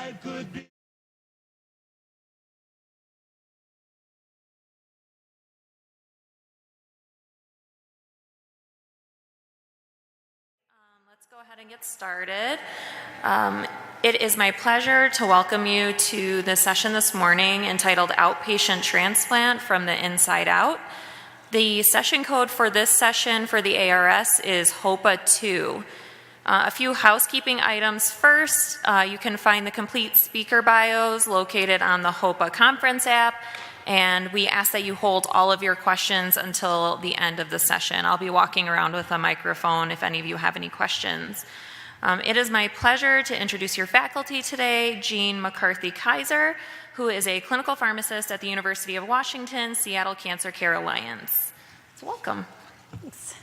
life could be. Let's go ahead and get started. It is my pleasure to welcome you to the session this morning entitled Outpatient Transplant from the Inside Out. The session code for this session for the ARS is HOPA 2. A few housekeeping items first. You can find the complete speaker bios located on the HOPA conference app, and we ask that you hold all of your questions until the end of the session. I'll be walking around with a microphone if any of you have any questions. It is my pleasure to introduce your faculty today, Jean McCarthy-Kaiser, who is a clinical pharmacist at the University of Washington, Seattle Cancer Care Alliance. So welcome. Thanks.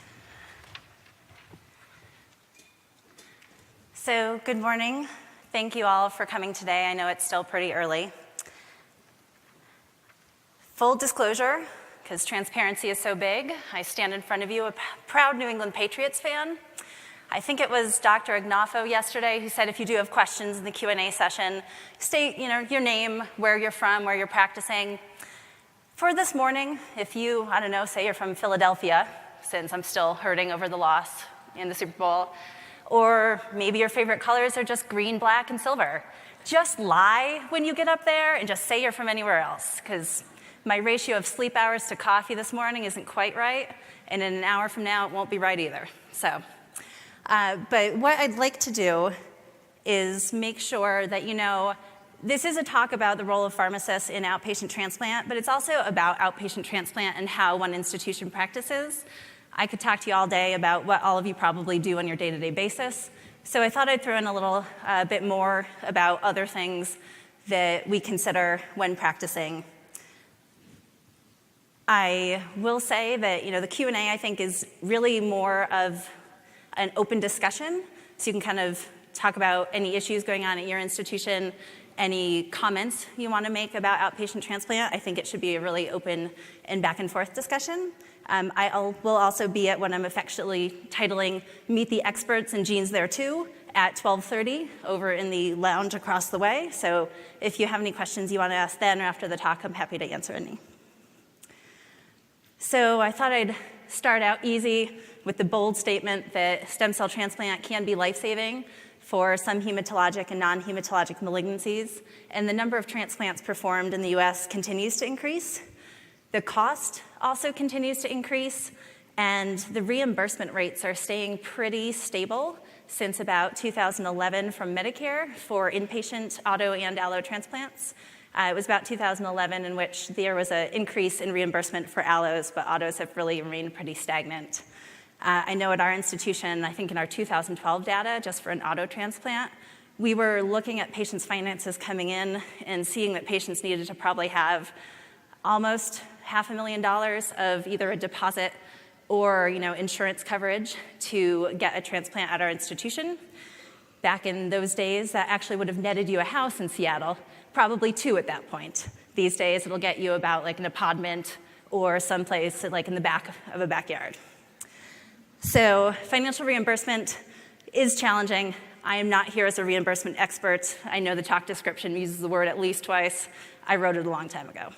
So good morning. Thank you all for coming today. I know it's still pretty early. Full disclosure, because transparency is so big, I stand in front of you, a proud New England Patriots fan. I think it was Dr. Agnafo yesterday who said if you do have questions in the Q&A session, state your name, where you're from, where you're practicing. For this morning, if you, I don't know, say you're from Philadelphia, since I'm still hurting over the loss in the Super Bowl, or maybe your favorite colors are just green, black, and silver, just lie when you get up there and just say you're from anywhere else, because my ratio of sleep hours to coffee this morning isn't quite right, and in an hour from now, it won't be right either. So, but what I'd like to do is make sure that you know this is a talk about the role of pharmacists in outpatient transplant, but it's also about outpatient transplant and how one institution practices. I could talk to you all day about what all of you probably do on your day-to-day basis, so I thought I'd throw in a little bit more about other things that we consider when practicing. I will say that the Q&A, I think, is really more of an open discussion, so you can kind of talk about any issues going on at your institution, any comments you want to make about outpatient transplant. I think it should be a really open and back and forth discussion. I will also be at what I'm affectionately titling Meet the Experts, and Jean's there too, at 12:30 over in the lounge across the way. So if you have any questions you want to ask then or after the talk, I'm happy to answer any. So I thought I'd start out easy with the bold statement that stem cell transplant can be life-saving for some hematologic and non-hematologic malignancies, and the number of transplants performed in the US continues to increase. The cost also continues to increase, and the reimbursement rates are staying pretty stable since about 2011 from Medicare for inpatient auto and allo transplants. It was about 2011 in which there was an increase in reimbursement for allos, but autos have really remained pretty stagnant. I know at our institution, I think in our 2012 data, just for an auto transplant, we were looking at patients' finances coming in and seeing that patients needed to probably have almost $500,000 of either a deposit or insurance coverage to get a transplant at our institution. Back in those days, that actually would have netted you a house in Seattle, probably two at that point. These days, it'll get you about like an apartment or someplace like in the back of a backyard. So financial reimbursement is challenging. I am not here as a reimbursement expert. I know the talk description uses the word at least twice. I wrote it a long time ago.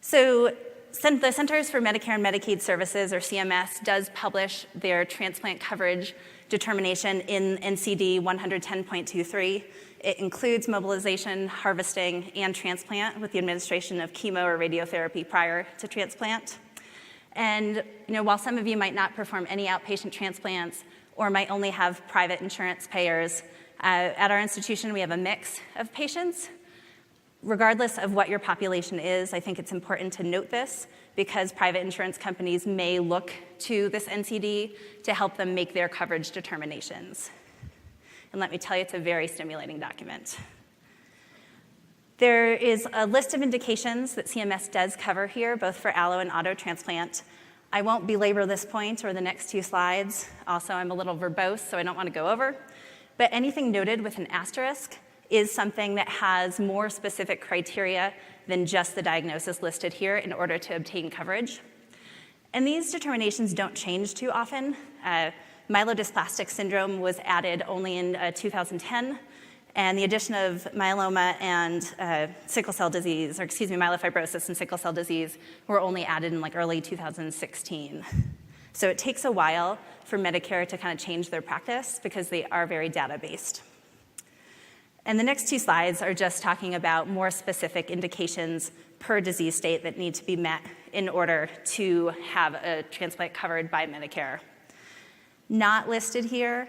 So the Centers for Medicare and Medicaid Services, or CMS, does publish their transplant coverage determination in NCD 110.23. It includes mobilization, harvesting, and transplant with the administration of chemo or radiotherapy prior to transplant. And while some of you might not perform any outpatient transplants or might only have private insurance payers, at our institution we have a mix of patients. Regardless of what your population is, I think it's important to note this because private insurance companies may look to this NCD to help them make their coverage determinations. And let me tell you, it's a very stimulating document. There is a list of indications that CMS does cover here, both for allo and auto transplant. I won't belabor this point or the next two slides. Also, I'm a little verbose, so I don't want to go over. But anything noted with an asterisk is something that has more specific criteria than just the diagnosis listed here in order to obtain coverage. And these determinations don't change too often. Myelodysplastic syndrome was added only in 2010, And the addition of myeloma and myelofibrosis and sickle cell disease were only added in like early 2016. So it takes a while for Medicare to kind of change their practice because they are very data-based. And the next two slides are just talking about more specific indications per disease state that need to be met in order to have a transplant covered by Medicare. Not listed here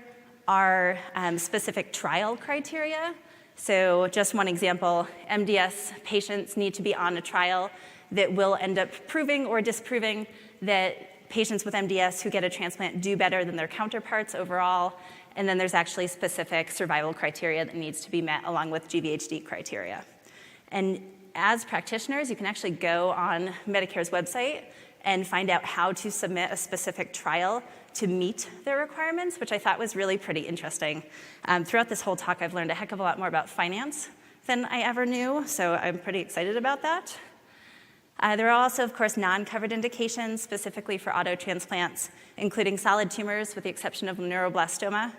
are specific trial criteria. So just one example, MDS patients need to be on a trial that will end up proving or disproving that patients with MDS who get a transplant do better than their counterparts overall. And then there's actually specific survival criteria that needs to be met along with GVHD criteria. And as practitioners, you can actually go on Medicare's website and find out how to submit a specific trial to meet their requirements, which I thought was really pretty interesting. Throughout this whole talk, I've learned a heck of a lot more about finance than I ever knew, so I'm pretty excited about that. There are also, of course, non-covered indications specifically for auto transplants, including solid tumors with the exception of neuroblastoma,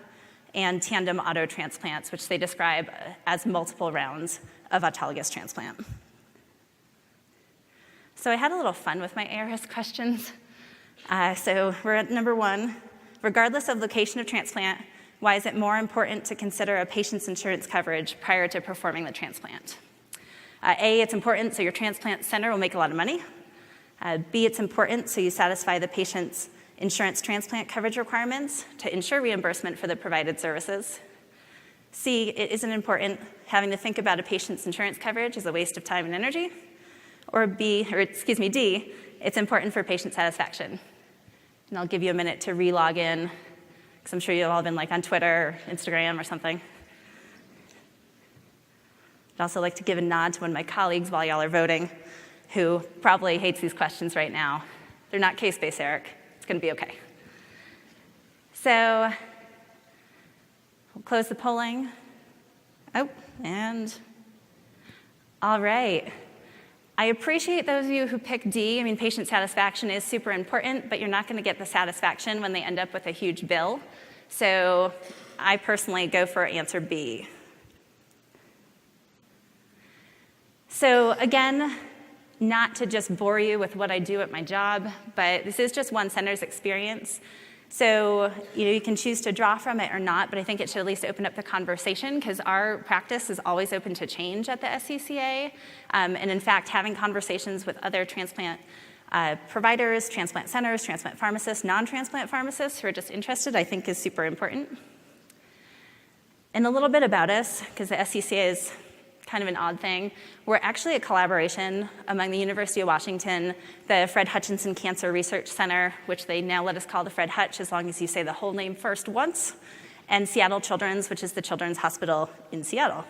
and tandem auto transplants, which they describe as multiple rounds of autologous transplant. So I had a little fun with my ARS questions. So we're at number 1. Regardless of location of transplant, why is it more important to consider a patient's insurance coverage prior to performing the transplant? A, it's important so your transplant center will make a lot of money. B, it's important so you satisfy the patient's insurance transplant coverage requirements to ensure reimbursement for the provided services. C, it isn't important. Having to think about a patient's insurance coverage is a waste of time and energy. Or D, it's important for patient satisfaction. And I'll give you a minute to re-log in, because I'm sure you've all been like on Twitter or Instagram or something. I'd also like to give a nod to one of my colleagues while y'all are voting, who probably hates these questions right now. They're not case-based, Eric. It's going to be okay. So we'll close the polling. Oh, and all right. I appreciate those of you who pick D. I mean, patient satisfaction is super important, but you're not going to get the satisfaction when they end up with a huge bill. So I personally go for answer B. So again, not to just bore you with what I do at my job, but this is just one center's experience. So you can choose to draw from it or not, but I think it should at least open up the conversation because our practice is always open to change at the SCCA. And in fact, having conversations with other transplant providers, transplant centers, transplant pharmacists, non-transplant pharmacists who are just interested, I think is super important. And a little bit about us, because the SCCA is kind of an odd thing. We're actually a collaboration among the University of Washington, the Fred Hutchinson Cancer Research Center, which they now let us call the Fred Hutch as long as you say the whole name first once, and Seattle Children's, which is the Children's Hospital in Seattle.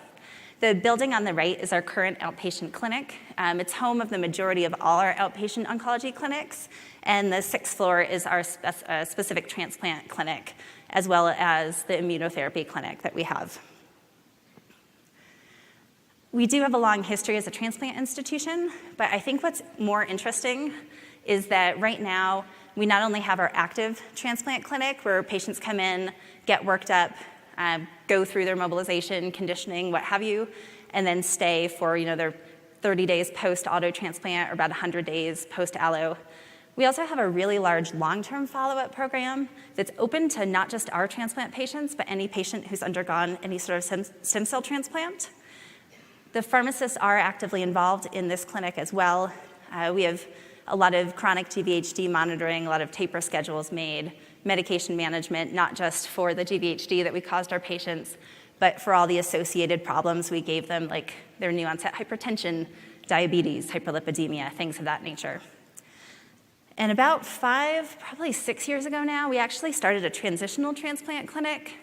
The building on the right is our current outpatient clinic. It's home of the majority of all our outpatient oncology clinics, and the 6th floor is our specific transplant clinic, as well as the immunotherapy clinic that we have. We do have a long history as a transplant institution, but I think what's more interesting is that right now, we not only have our active transplant clinic where patients come in, get worked up, go through their mobilization, conditioning, what have you, and then stay for their 30 days post-auto transplant or about 100 days post-allo. We also have a really large long-term follow-up program that's open to not just our transplant patients, but any patient who's undergone any sort of stem cell transplant. The pharmacists are actively involved in this clinic as well. We have a lot of chronic GVHD monitoring, a lot of taper schedules made, medication management, not just for the GVHD that we caused our patients, but for all the associated problems we gave them, like their new onset hypertension, diabetes, hyperlipidemia, things of that nature. And about 5, probably 6 years ago now, we actually started a transitional transplant clinic.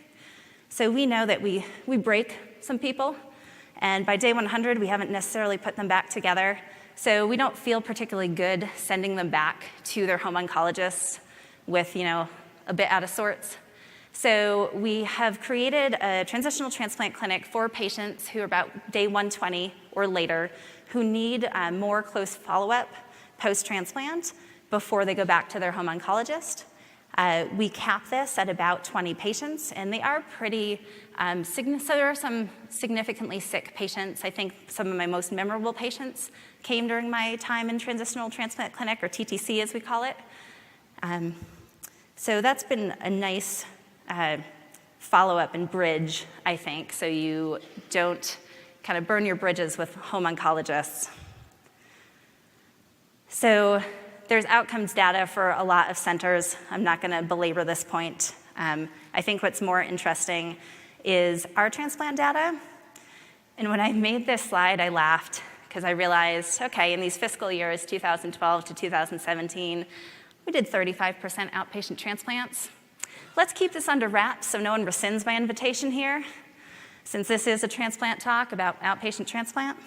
So we know that we break some people, and by day 100, we haven't necessarily put them back together. So we don't feel particularly good sending them back to their home oncologist with, a bit out of sorts. So we have created a transitional transplant clinic for patients who are about day 120 or later who need more close follow-up post-transplant before they go back to their home oncologist. We cap this at about 20 patients, and they are pretty so there are some significantly sick patients. I think some of my most memorable patients came during my time in Transitional Transplant Clinic, or TTC as we call it. So that's been a nice follow-up and bridge, I think, so you don't kind of burn your bridges with home oncologists. So there's outcomes data for a lot of centers. I'm not going to belabor this point. I think what's more interesting is our transplant data. And when I made this slide, I laughed because I realized, okay, in these fiscal years, 2012 to 2017, we did 35% outpatient transplants. Let's keep this under wraps so no one rescinds my invitation here, since this is a transplant talk about outpatient transplant.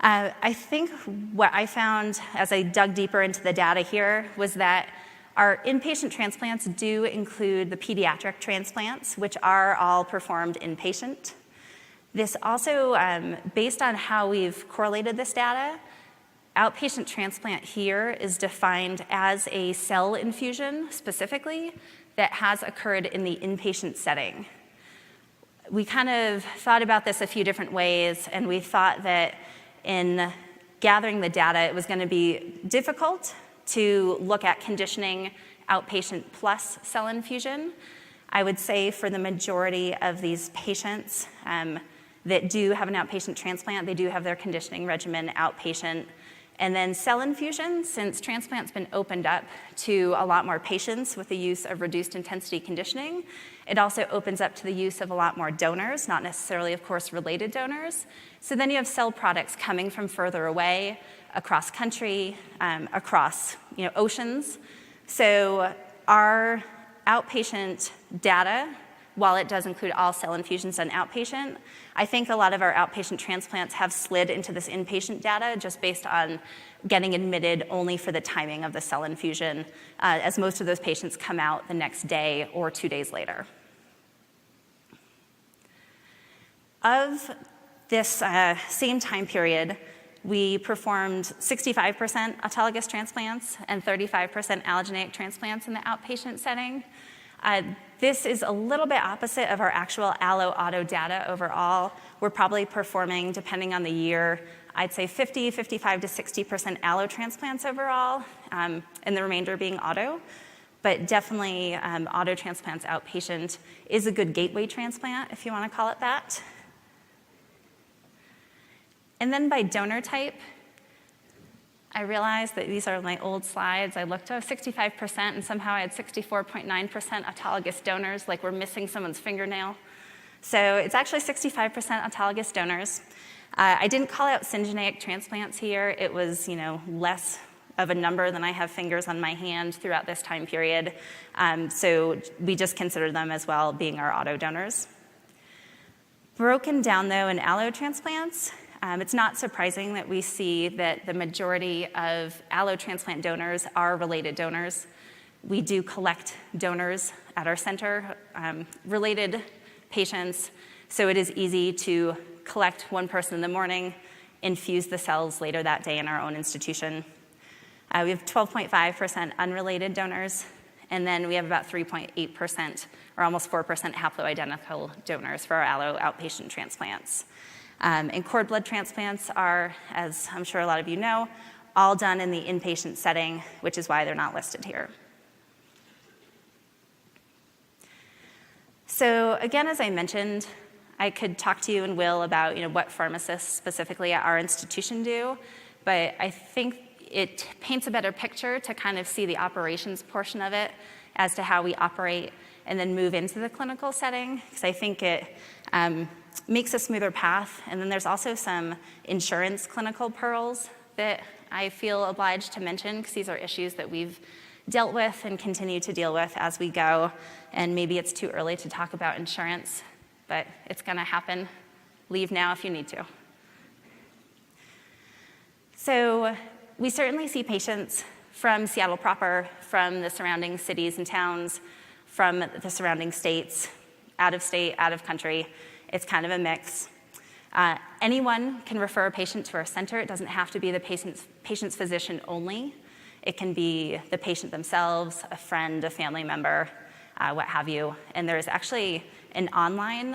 I think what I found as I dug deeper into the data here was that our inpatient transplants do include the pediatric transplants, which are all performed inpatient. This also, based on how we've correlated this data, outpatient transplant here is defined as a cell infusion specifically that has occurred in the inpatient setting. We kind of thought about this a few different ways, and we thought that in gathering the data, it was going to be difficult to look at conditioning outpatient plus cell infusion. I would say for the majority of these patients that do have an outpatient transplant, they do have their conditioning regimen outpatient. And then cell infusion, since transplant's been opened up to a lot more patients with the use of reduced intensity conditioning, it also opens up to the use of a lot more donors, not necessarily, of course, related donors. So then you have cell products coming from further away, across country, across oceans. So our outpatient data, while it does include all cell infusions done outpatient, I think a lot of our outpatient transplants have slid into this inpatient data just based on getting admitted only for the timing of the cell infusion, as most of those patients come out the next day or 2 days later. Of this same time period, we performed 65% autologous transplants and 35% allogeneic transplants in the outpatient setting. This is a little bit opposite of our actual allo-auto data overall. We're probably performing, depending on the year, I'd say 55 to 60% allo transplants overall, and the remainder being auto. But definitely auto transplants outpatient is a good gateway transplant, if you want to call it that. And then by donor type, I realized that these are my old slides. I looked at 65%, and somehow I had 64.9% autologous donors, like we're missing someone's fingernail. So it's actually 65% autologous donors. I didn't call out syngeneic transplants here. It was, less of a number than I have fingers on my hand throughout this time period. So we just consider them as well being our auto donors. Broken down, though, in allo transplants, it's not surprising that we see that the majority of allo transplant donors are related donors. We do collect donors at our center, related patients, so it is easy to collect one person in the morning, infuse the cells later that day in our own institution. We have 12.5% unrelated donors, and then we have about 3.8%, or almost 4% haploidentical donors for our allo outpatient transplants. And cord blood transplants are, as I'm sure a lot of you know, all done in the inpatient setting, which is why they're not listed here. So again, as I mentioned, I could talk to you and will about what pharmacists specifically at our institution do, but I think it paints a better picture to kind of see the operations portion of it as to how we operate and then move into the clinical setting, because I think it makes a smoother path. And then there's also some insurance clinical pearls that I feel obliged to mention, because these are issues that we've dealt with and continue to deal with as we go. And maybe it's too early to talk about insurance, but it's going to happen. Leave now if you need to. So we certainly see patients from Seattle proper, from the surrounding cities and towns, from the surrounding states, out of state, out of country. It's kind of a mix. Anyone can refer a patient to our center. It doesn't have to be the patient's physician only. It can be the patient themselves, a friend, a family member, what have you. And there's actually an online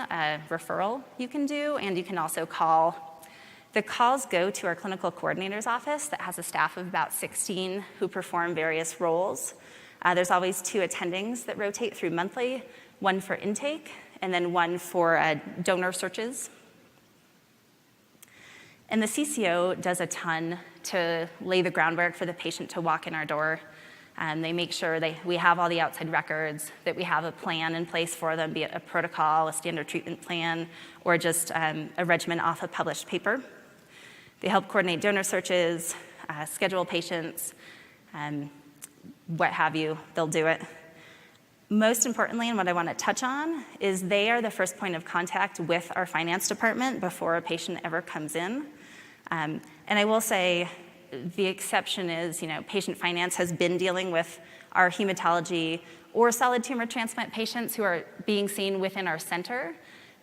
referral you can do, and you can also call. The calls go to our clinical coordinator's office that has a staff of about 16 who perform various roles. There's always 2 attendings that rotate through monthly, one for intake and then one for donor searches. And the CCO does a ton to lay the groundwork for the patient to walk in our door. They make sure we have all the outside records, that we have a plan in place for them, be it a protocol, a standard treatment plan, or just a regimen off a published paper. They help coordinate donor searches, schedule patients, what have you, they'll do it. Most importantly, and what I want to touch on, is they are the first point of contact with our finance department before a patient ever comes in. And I will say, the exception is, patient finance has been dealing with our hematology or solid tumor transplant patients who are being seen within our center.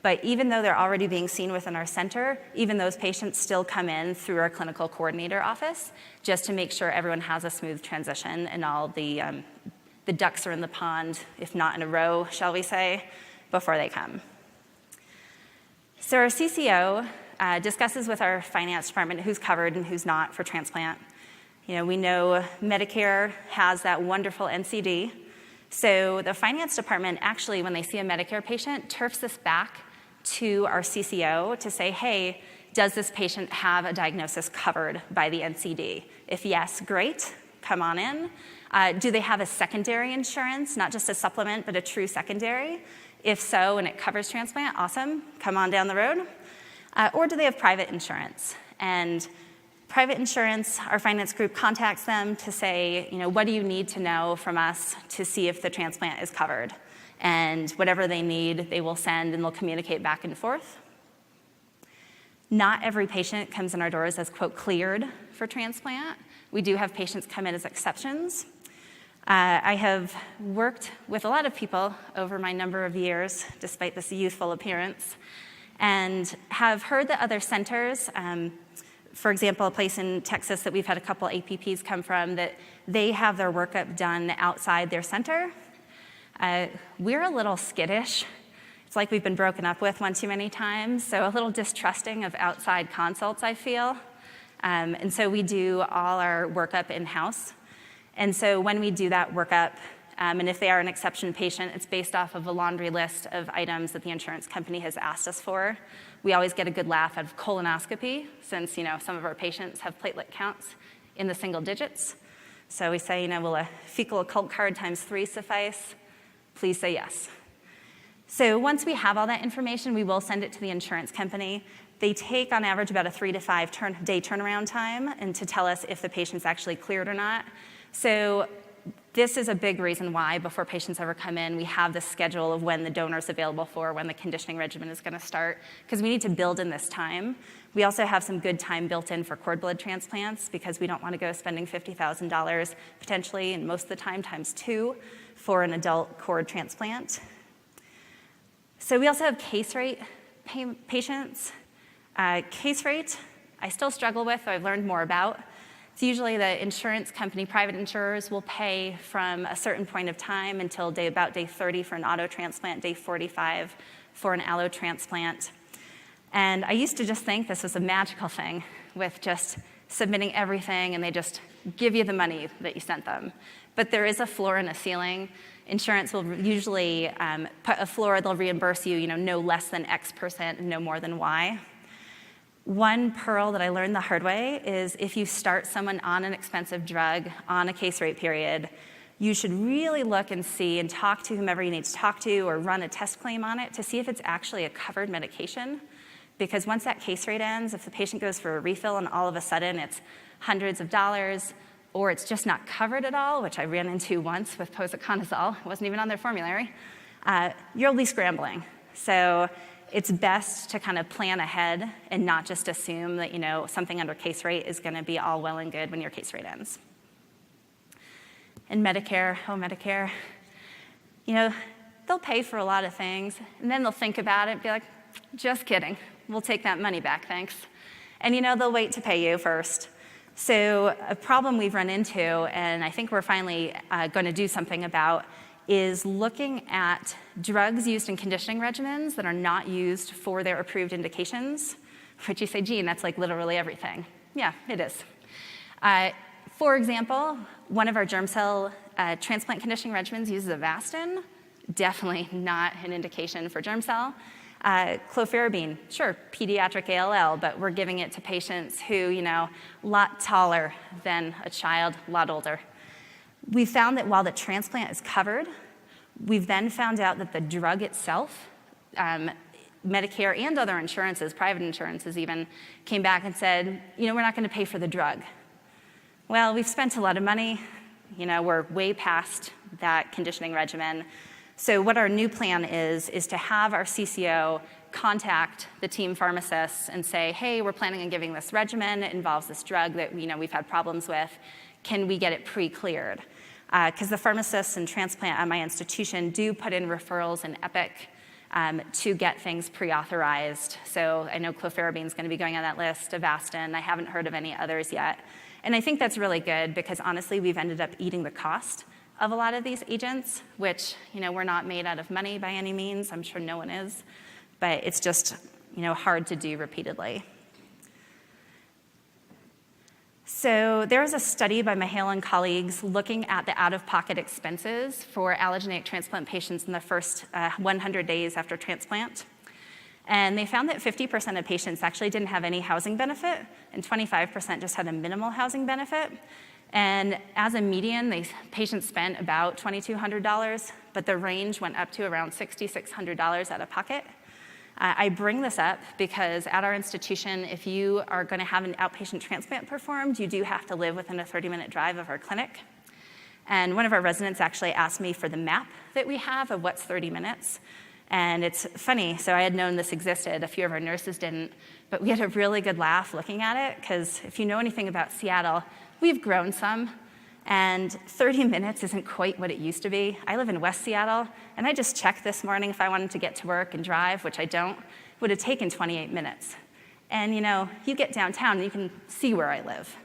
But even though they're already being seen within our center, even those patients still come in through our clinical coordinator office just to make sure everyone has a smooth transition and all the ducks are in the pond, if not in a row, shall we say, before they come. So our CCO discusses with our finance department who's covered and who's not for transplant. We know Medicare has that wonderful NCD. So the finance department actually, when they see a Medicare patient, turfs this back to our CCO to say, hey, does this patient have a diagnosis covered by the NCD? If yes, great, come on in. Do they have a secondary insurance, not just a supplement, but a true secondary? If so, and it covers transplant, awesome, come on down the road. Or do they have private insurance? And private insurance, our finance group contacts them to say, what do you need to know from us to see if the transplant is covered? And whatever they need, they will send and they'll communicate back and forth. Not every patient comes in our doors as, quote, cleared for transplant. We do have patients come in as exceptions. I have worked with a lot of people over my number of years, despite this youthful appearance, and have heard that other centers, for example, a place in Texas that we've had a couple APPs come from, that they have their workup done outside their center. We're a little skittish. It's like we've been broken up with one too many times, so a little distrusting of outside consults, I feel. And so we do all our workup in-house. And so when we do that workup, and if they are an exception patient, it's based off of a laundry list of items that the insurance company has asked us for. We always get a good laugh out of colonoscopy, since some of our patients have platelet counts in the single digits. So we say, will a fecal occult card times 3 suffice? Please say yes. So once we have all that information, we will send it to the insurance company. They take, on average, about a 3 to 5 day turnaround time and to tell us if the patient's actually cleared or not. So this is a big reason why, before patients ever come in, we have the schedule of when the donor's available for, when the conditioning regimen is going to start, because we need to build in this time. We also have some good time built in for cord blood transplants, because we don't want to go spending $50,000 potentially, and most of the time, times 2, for an adult cord transplant. So we also have case rate patients. Case rate, I still struggle with, though I've learned more about. It's usually the insurance company, private insurers will pay from a certain point of time until about day 30 for an auto transplant, day 45 for an allo transplant. And I used to just think this was a magical thing with just submitting everything and they just give you the money that you sent them. But there is a floor and a ceiling. Insurance will usually put a floor, they'll reimburse you, no less than X% and no more than Y. One pearl that I learned the hard way is if you start someone on an expensive drug on a case rate period, you should really look and see and talk to whomever you need to talk to or run a test claim on it to see if it's actually a covered medication. Because once that case rate ends, if the patient goes for a refill and all of a sudden it's hundreds of dollars or it's just not covered at all, which I ran into once with posaconazole, it wasn't even on their formulary, you'll be scrambling. So it's best to kind of plan ahead and not just assume that, something under case rate is going to be all well and good when your case rate ends. And Medicare, Medicare, they'll pay for a lot of things, and then they'll think about it and be like, just kidding. We'll take that money back, thanks. And, they'll wait to pay you first. So a problem we've run into, and I think we're finally going to do something about, is looking at drugs used in conditioning regimens that are not used for their approved indications. Which you say, Gene, that's like literally everything. Yeah, it is. For example, one of our germ cell transplant conditioning regimens uses Avastin. Definitely not an indication for germ cell. Clofarabine, sure, pediatric ALL, but we're giving it to patients who, a lot taller than a child, a lot older. We found that while the transplant is covered, we've then found out that the drug itself, Medicare and other insurances, private insurances even, came back and said, we're not going to pay for the drug. Well, we've spent a lot of money. We're way past that conditioning regimen. So what our new plan is to have our CCO contact the team pharmacists and say, hey, we're planning on giving this regimen. It involves this drug that we've had problems with. Can we get it pre-cleared? Because the pharmacists and transplant at my institution do put in referrals in Epic to get things pre-authorized. So I know clofarabine is going to be going on that list, Avastin. I haven't heard of any others yet. And I think that's really good because honestly, we've ended up eating the cost of a lot of these agents, which, we're not made out of money by any means. I'm sure no one is. But it's just, hard to do repeatedly. So there was a study by Mahale and colleagues looking at the out-of-pocket expenses for allogeneic transplant patients in the first 100 days after transplant. And they found that 50% of patients actually didn't have any housing benefit, and 25% just had a minimal housing benefit. And as a median, patients spent about $2,200, but the range went up to around $6,600 out of pocket. I bring this up because at our institution, if you are going to have an outpatient transplant performed, you do have to live within a 30-minute drive of our clinic. And one of our residents actually asked me for the map that we have of what's 30 minutes. And it's funny, so I had known this existed, a few of our nurses didn't, but we had a really good laugh looking at it, because if you know anything about Seattle, we've grown some, and 30 minutes isn't quite what it used to be. I live in West Seattle, and I just checked this morning if I wanted to get to work and drive, which I don't, it would have taken 28 minutes. And you get downtown and you can see where I live.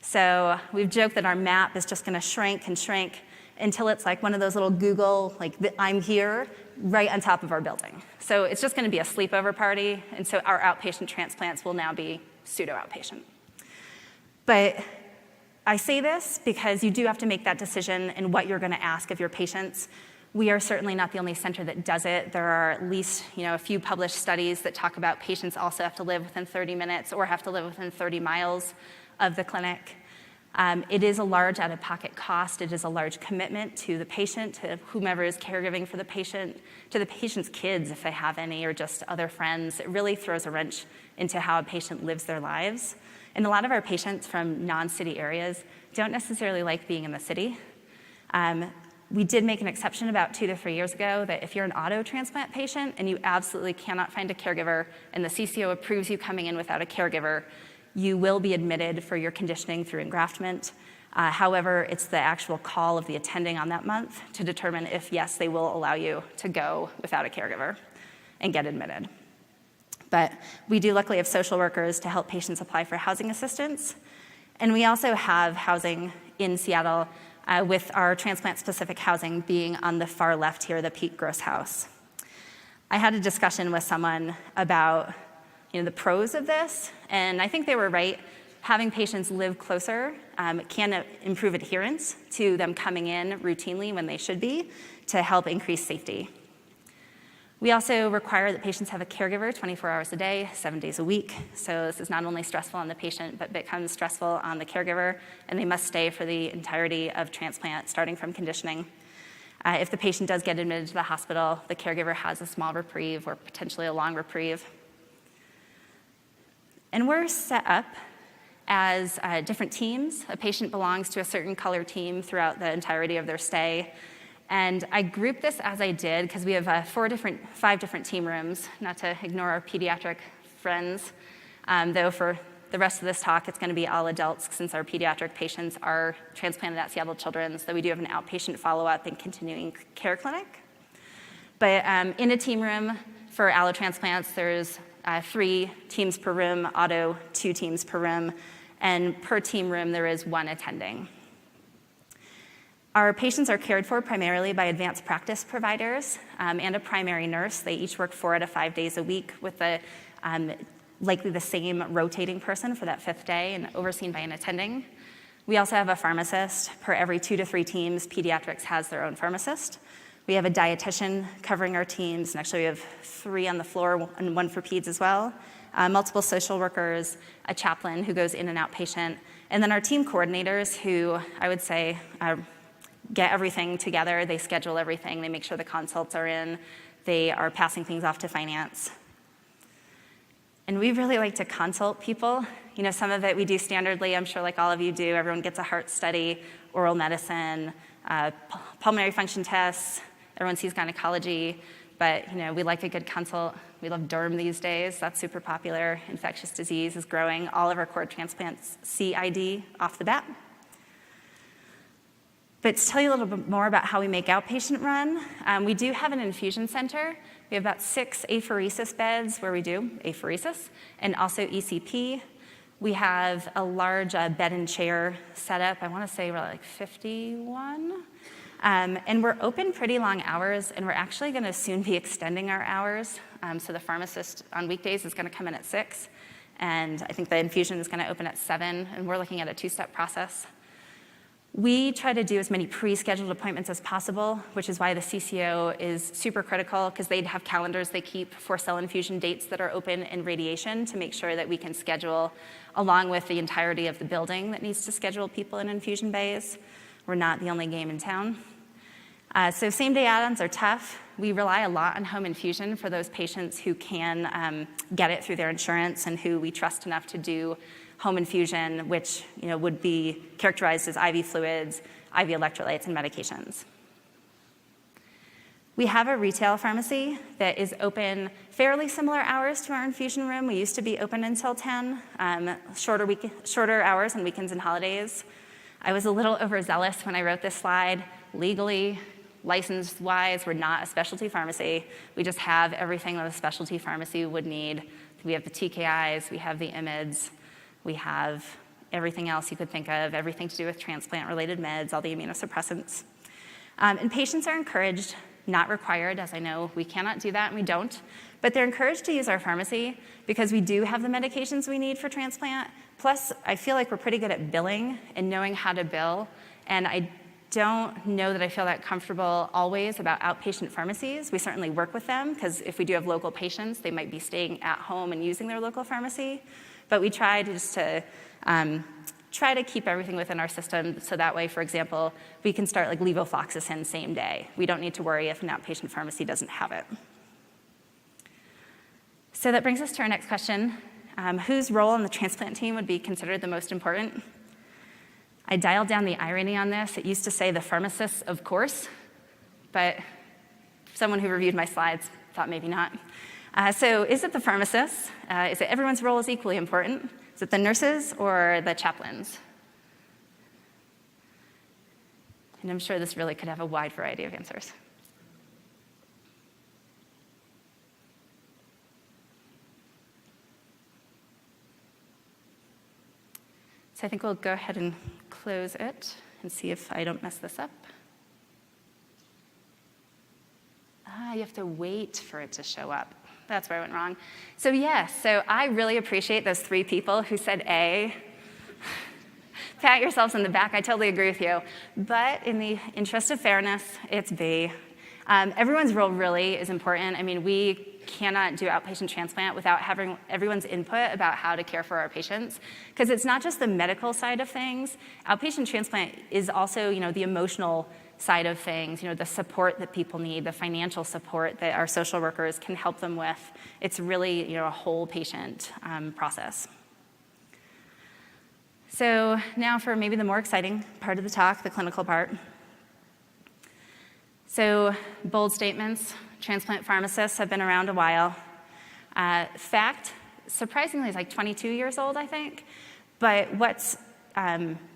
So we've joked that our map is just gonna shrink and shrink until it's like one of those little Google, I'm here, right on top of our building. So it's just gonna be a sleepover party, and so our outpatient transplants will now be pseudo-outpatient. But I say this because you do have to make that decision in what you're gonna ask of your patients. We are certainly not the only center that does it. There are at least a few published studies that talk about patients also have to live within 30 minutes or have to live within 30 miles of the clinic. It is a large out-of-pocket cost. It is a large commitment to the patient, to whomever is caregiving for the patient, to the patient's kids if they have any, or just other friends. It really throws a wrench into how a patient lives their lives. And a lot of our patients from non-city areas don't necessarily like being in the city. We did make an exception about 2 to 3 years ago that if you're an auto transplant patient and you absolutely cannot find a caregiver and the CCO approves you coming in without a caregiver, you will be admitted for your conditioning through engraftment. However, it's the actual call of the attending on that month to determine if, yes, they will allow you to go without a caregiver and get admitted. But we do luckily have social workers to help patients apply for housing assistance. And we also have housing in Seattle with our transplant-specific housing being on the far left here, the Pete Gross House. I had a discussion with someone about the pros of this, and I think they were right. Having patients live closer can improve adherence to them coming in routinely when they should be to help increase safety. We also require that patients have a caregiver 24 hours a day, 7 days a week. So this is not only stressful on the patient, but becomes stressful on the caregiver, and they must stay for the entirety of transplant, starting from conditioning. If the patient does get admitted to the hospital, the caregiver has a small reprieve or potentially a long reprieve. And we're set up as different teams. A patient belongs to a certain color team throughout the entirety of their stay. And I grouped this as I did because we have 5 different team rooms, not to ignore our pediatric friends, though for the rest of this talk, it's going to be all adults since our pediatric patients are transplanted at Seattle Children's, though we do have an outpatient follow-up and continuing care clinic. But in a team room for allotransplants, there's 3 teams per room, auto 2 teams per room, and per team room, there is 1 attending. Our patients are cared for primarily by advanced practice providers and a primary nurse. They each work 4 out of 5 days a week with likely the same rotating person for that 5th day and overseen by an attending. We also have a pharmacist. Per every 2 to 3 teams, pediatrics has their own pharmacist. We have a dietitian covering our teams, and actually we have 3 on the floor and 1 for peds as well. Multiple social workers, a chaplain who goes in and outpatient, and then our team coordinators who I would say get everything together. They schedule everything. They make sure the consults are in. They are passing things off to finance. And we really like to consult people. You know, some of it we do standardly, I'm sure like all of you do. Everyone gets a heart study, oral medicine, pulmonary function tests. Everyone sees gynecology, but you know, we like a good consult. We love derm these days. That's super popular. Infectious disease is growing. All of our cord transplants see ID off the bat. But to tell you a little bit more about how we make outpatient run, we do have an infusion center. We have about 6 apheresis beds where we do apheresis and also ECP. We have a large bed and chair setup. I want to say we're like 51. And we're open pretty long hours, and we're actually going to soon be extending our hours. So the pharmacist on weekdays is going to come in at 6, and I think the infusion is going to open at 7, and we're looking at a 2-step process. We try to do as many pre-scheduled appointments as possible, which is why the CCO is super critical, because they have calendars they keep for cell infusion dates that are open and radiation to make sure that we can schedule along with the entirety of the building that needs to schedule people in infusion bays. We're not the only game in town. So same-day add-ons are tough. We rely a lot on home infusion for those patients who can get it through their insurance and who we trust enough to do home infusion, which would be characterized as IV fluids, IV electrolytes, and medications. We have a retail pharmacy that is open fairly similar hours to our infusion room. We used to be open until 10, shorter hours on weekends and holidays. I was a little overzealous when I wrote this slide. Legally, license-wise, we're not a specialty pharmacy. We just have everything that a specialty pharmacy would need. We have the TKIs, we have the IMIDs, we have everything else you could think of, everything to do with transplant-related meds, all the immunosuppressants. And patients are encouraged, not required, as I know we cannot do that and we don't, but they're encouraged to use our pharmacy because we do have the medications we need for transplant. Plus, I feel like we're pretty good at billing and knowing how to bill, and I don't know that I feel that comfortable always about outpatient pharmacies. We certainly work with them, because if we do have local patients, they might be staying at home and using their local pharmacy. But we try to try to keep everything within our system, so that way, for example, we can start like levofloxacin same day. We don't need to worry if an outpatient pharmacy doesn't have it. So that brings us to our next question. Whose role on the transplant team would be considered the most important? I dialed down the irony on this. It used to say the pharmacists, of course, but someone who reviewed my slides thought maybe not. So is it the pharmacists? Is it everyone's role is equally important? Is it the nurses or the chaplains? And I'm sure this really could have a wide variety of answers. So I think we'll go ahead and close it and see if I don't mess this up. You have to wait for it to show up. That's where I went wrong. So yes, so I really appreciate those 3 people who said A. Pat yourselves on the back, I totally agree with you. But in the interest of fairness, it's B. Everyone's role really is important. I mean, we cannot do outpatient transplant without having everyone's input about how to care for our patients, because it's not just the medical side of things. Outpatient transplant is also, the emotional side of things, the support that people need, the financial support that our social workers can help them with. It's really, a whole patient process. So now for maybe the more exciting part of the talk, the clinical part. So bold statements, transplant pharmacists have been around a while. Fact, surprisingly, is like 22 years old, I think. But what's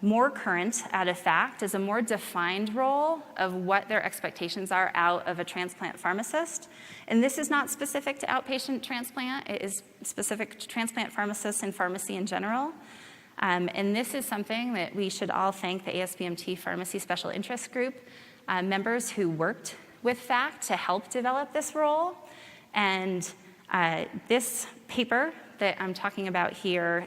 more current out of fact is a more defined role of what their expectations are out of a transplant pharmacist. And this is not specific to outpatient transplant. It is specific to transplant pharmacists and pharmacy in general. And this is something that we should all thank the ASBMT Pharmacy Special Interest Group members who worked with FACT to help develop this role. And this paper that I'm talking about here,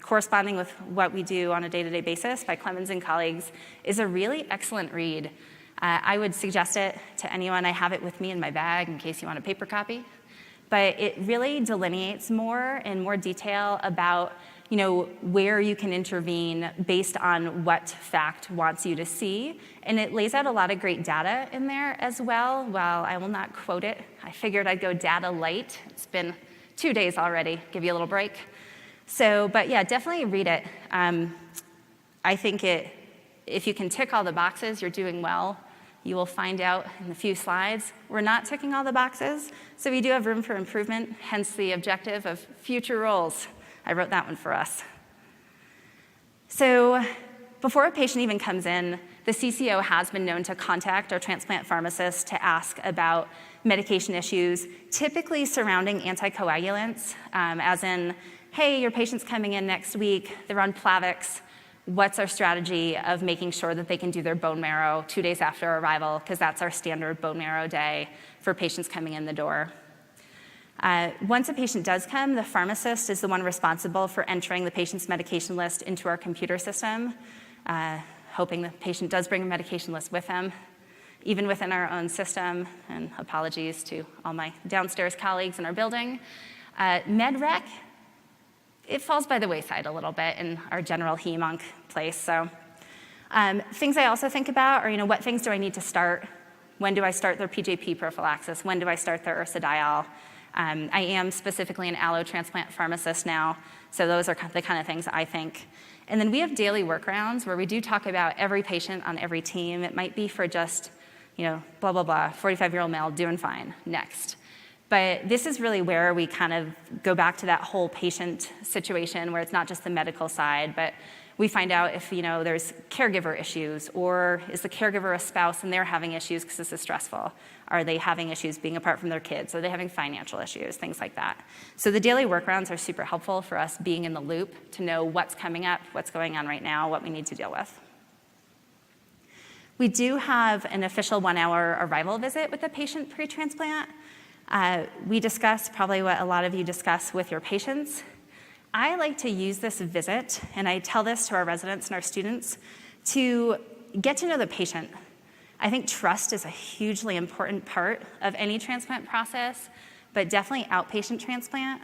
corresponding with what we do on a day-to-day basis by Clemens and colleagues, is a really excellent read. I would suggest it to anyone. I have it with me in my bag in case you want a paper copy. But it really delineates more in more detail about where you can intervene based on what FACT wants you to see. And it lays out a lot of great data in there as well. While I will not quote it, I figured I'd go data light. It's been 2 days already, give you a little break. But yeah, definitely read it. I think if you can tick all the boxes, you're doing well. You will find out in a few slides we're not ticking all the boxes, so we do have room for improvement, hence the objective of future roles. I wrote that one for us. So before a patient even comes in, the CCO has been known to contact our transplant pharmacist to ask about medication issues, typically surrounding anticoagulants, as in, hey, your patient's coming in next week, they're on Plavix. What's our strategy of making sure that they can do their bone marrow 2 days after arrival, because that's our standard bone marrow day for patients coming in the door. Once a patient does come, the pharmacist is the one responsible for entering the patient's medication list into our computer system, hoping the patient does bring a medication list with them, even within our own system, and apologies to all my downstairs colleagues in our building. MedRec, it falls by the wayside a little bit in our general hem-onc place. So things I also think about are, what things do I need to start? When do I start their PJP prophylaxis? When do I start their ursodiol? I am specifically an allotransplant pharmacist now, so those are the kind of things I think. And then we have daily workarounds where we do talk about every patient on every team. It might be for just, blah, blah, blah, 45-year-old male doing fine, next. But this is really where we kind of go back to that whole patient situation where it's not just the medical side, but we find out if there's caregiver issues, or is the caregiver a spouse and they're having issues because this is stressful? Are they having issues being apart from their kids? Are they having financial issues? Things like that. So the daily workarounds are super helpful for us being in the loop to know what's coming up, what's going on right now, what we need to deal with. We do have an official 1-hour arrival visit with the patient pre-transplant. We discuss probably what a lot of you discuss with your patients. I like to use this visit, and I tell this to our residents and our students, to get to know the patient. I think trust is a hugely important part of any transplant process, but definitely outpatient transplant.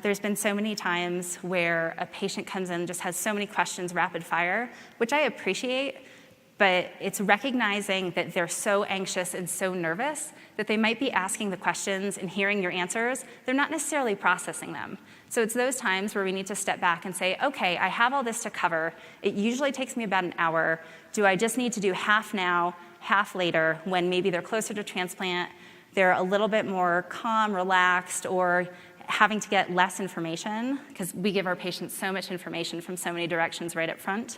There's been so many times where a patient comes in and just has so many questions rapid fire, which I appreciate, but it's recognizing that they're so anxious and so nervous that they might be asking the questions and hearing your answers. They're not necessarily processing them. So it's those times where we need to step back and say, okay, I have all this to cover. It usually takes me about an hour. Do I just need to do half now, half later, when maybe they're closer to transplant, they're a little bit more calm, relaxed, or having to get less information, because we give our patients so much information from so many directions right up front.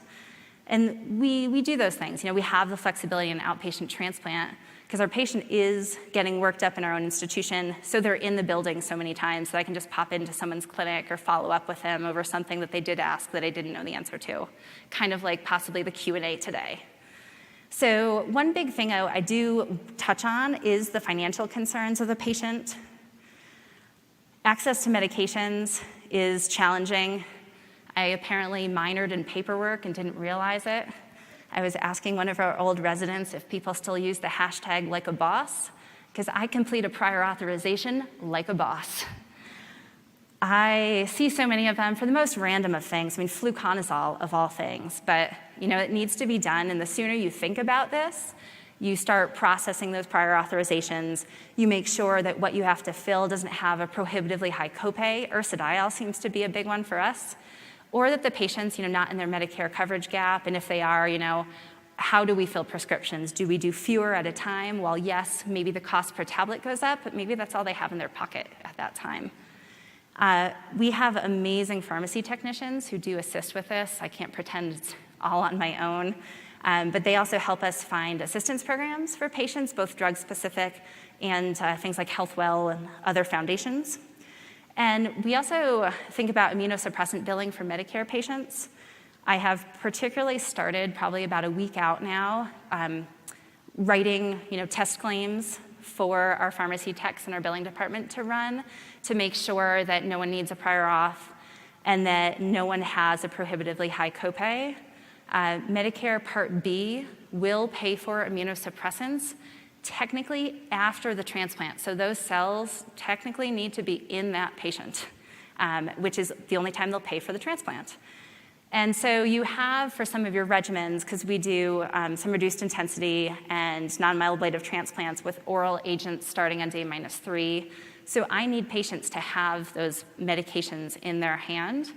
And we do those things. We have the flexibility in outpatient transplant because our patient is getting worked up in our own institution, so they're in the building so many times that I can just pop into someone's clinic or follow up with them over something that they did ask that I didn't know the answer to, kind of like possibly the Q&A today. So one big thing I do touch on is the financial concerns of the patient. Access to medications is challenging. I apparently minored in paperwork and didn't realize it. I was asking one of our old residents if people still use the hashtag like a boss, because I complete a prior authorization like a boss. I see so many of them for the most random of things. Fluconazole of all things, but it needs to be done, and the sooner you think about this, you start processing those prior authorizations. You make sure that what you have to fill doesn't have a prohibitively high copay. Ursodiol seems to be a big one for us. Or that the patient's not in their Medicare coverage gap, and if they are, how do we fill prescriptions? Do we do fewer at a time? Well, yes, maybe the cost per tablet goes up, but maybe that's all they have in their pocket at that time. We have amazing pharmacy technicians who do assist with this. I can't pretend it's all on my own, but they also help us find assistance programs for patients, both drug-specific and things like HealthWell and other foundations. And we also think about immunosuppressant billing for Medicare patients. I have particularly started, probably about a week out now, writing test claims for our pharmacy techs in our billing department to run to make sure that no one needs a prior auth and that no one has a prohibitively high copay. Medicare Part B will pay for immunosuppressants technically after the transplant. So those cells technically need to be in that patient, which is the only time they'll pay for the transplant. And so you have, for some of your regimens, because we do some reduced intensity and non-myeloablative transplants with oral agents starting on day -3. So I need patients to have those medications in their hand.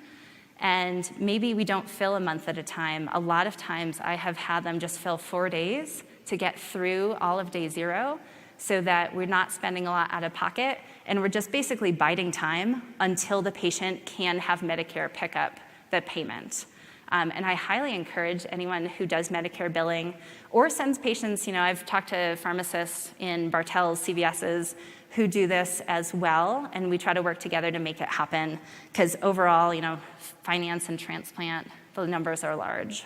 And maybe we don't fill a month at a time. A lot of times I have had them just fill 4 days to get through all of day 0 so that we're not spending a lot out of pocket and we're just basically biding time until the patient can have Medicare pick up the payment. And I highly encourage anyone who does Medicare billing or sends patients, I've talked to pharmacists in Bartell's, CVS's, who do this as well, and we try to work together to make it happen, because overall, finance and transplant, the numbers are large.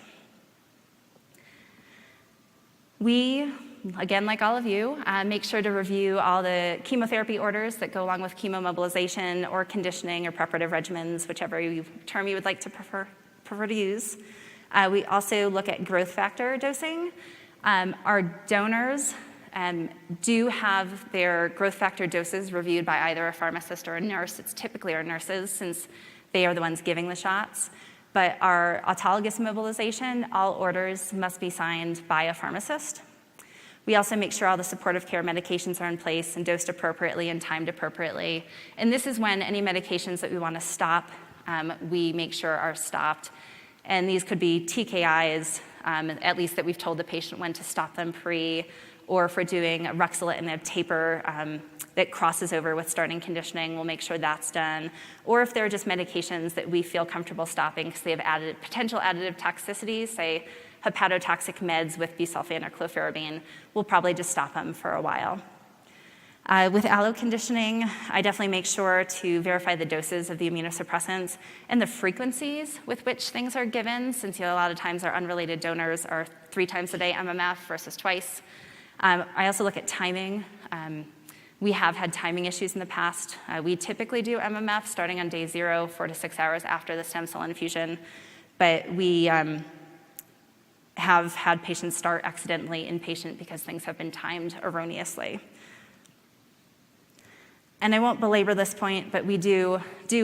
We, again, like all of you, make sure to review all the chemotherapy orders that go along with chemomobilization or conditioning or preparative regimens, whichever term you would like to prefer to use. We also look at growth factor dosing. Our donors do have their growth factor doses reviewed by either a pharmacist or a nurse. It's typically our nurses, since they are the ones giving the shots. But our autologous mobilization, all orders must be signed by a pharmacist. We also make sure all the supportive care medications are in place and dosed appropriately and timed appropriately. And this is when any medications that we want to stop, we make sure are stopped. And these could be TKIs, at least that we've told the patient when to stop them pre, or if we're doing a ruxolitinib taper that crosses over with starting conditioning, we'll make sure that's done. Or if they're just medications that we feel comfortable stopping because they have potential additive toxicities, say hepatotoxic meds with busulfan or clofarabine, we'll probably just stop them for a while. With allo conditioning, I definitely make sure to verify the doses of the immunosuppressants and the frequencies with which things are given, since a lot of times our unrelated donors are 3 times a day MMF versus twice. I also look at timing. We have had timing issues in the past. We typically do MMF starting on day 0, 4 to 6 hours after the stem cell infusion, but we have had patients start accidentally inpatient because things have been timed erroneously. And I won't belabor this point, but we do